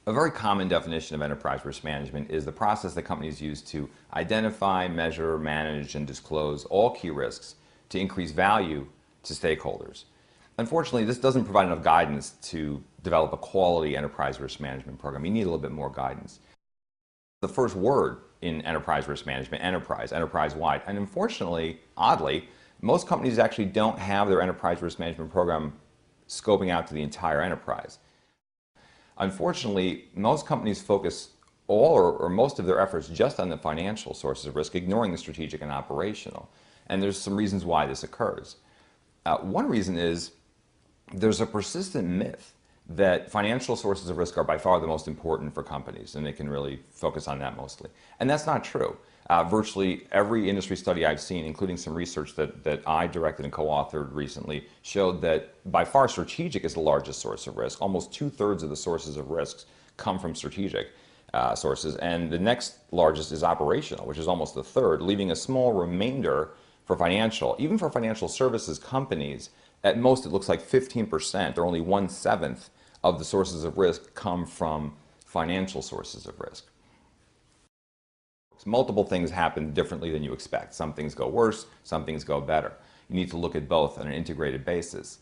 A very common definition of enterprise risk management is the process that companies use to identify, measure, manage, and disclose all key risks to increase value to stakeholders. Unfortunately, this doesn't provide enough guidance to develop a quality enterprise risk management program. You need a little bit more guidance. The first word in enterprise risk management, enterprise-wide. And unfortunately, oddly, most companies actually don't have their enterprise risk management program scoping out to the entire enterprise. Unfortunately, most companies focus all or most of their efforts just on the financial sources of risk, ignoring the strategic and operational. And there's some reasons why this occurs. One reason is there's a persistent myth that financial sources of risk are by far the most important for companies, and they can really focus on that mostly. And that's not true. Virtually every industry study I've seen, including some research that I directed and co-authored recently, showed that by far strategic is the largest source of risk. Almost 2/3 of the sources of risks come from strategic sources, and the next largest is operational, which is almost a third, leaving a small remainder for financial. Even for financial services companies, at most it looks like 15%, or only 1/7 of the sources of risk come from financial sources of risk. Multiple things happen differently than you expect. Some things go worse, some things go better. You need to look at both on an integrated basis.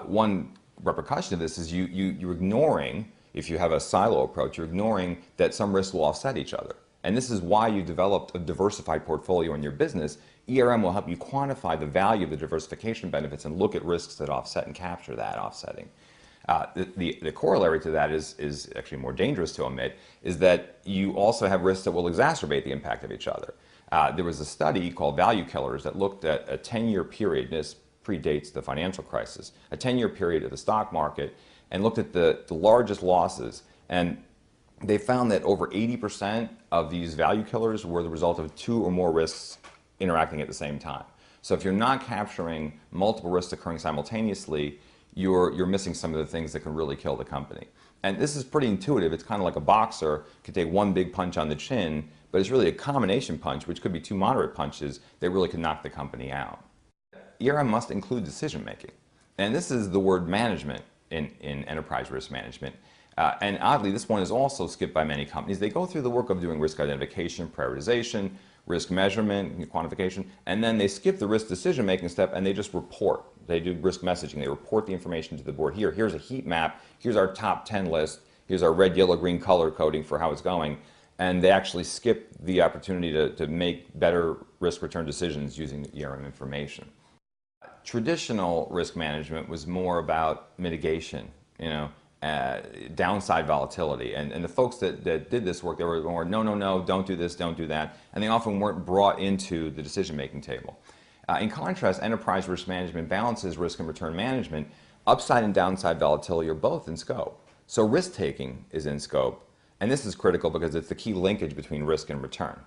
One repercussion of this is you're ignoring, if you have a silo approach, you're ignoring that some risks will offset each other. And this is why you developed a diversified portfolio in your business. ERM will help you quantify the value of the diversification benefits and look at risks that offset and capture that offsetting. The corollary to that is actually more dangerous to omit, is that you also have risks that will exacerbate the impact of each other. There was a study called Value Killers that looked at a 10-year period, this predates the financial crisis, a 10-year period of the stock market, and looked at the largest losses. And they found that over 80% of these value killers were the result of 2 or more risks interacting at the same time. So if you're not capturing multiple risks occurring simultaneously, you're missing some of the things that can really kill the company. And this is pretty intuitive. It's kind of like a boxer could take one big punch on the chin, but it's really a combination punch, which could be 2 moderate punches that really could knock the company out. ERM must include decision making. And this is the word management in enterprise risk management. And oddly, this one is also skipped by many companies. They go through the work of doing risk identification, prioritization, risk measurement, quantification, and then they skip the risk decision-making step and they just report. They do risk messaging. They report the information to the board. Here's a heat map. Here's our top 10 list. Here's our red, yellow, green color coding for how it's going. And they actually skip the opportunity to make better risk return decisions using the ERM information. Traditional risk management was more about mitigation, downside volatility. And the folks that did this work, they were more, no, don't do this, don't do that. And they often weren't brought into the decision-making table. In contrast, enterprise risk management balances risk and return management. Upside and downside volatility are both in scope. So risk-taking is in scope. And this is critical because it's the key linkage between risk and return.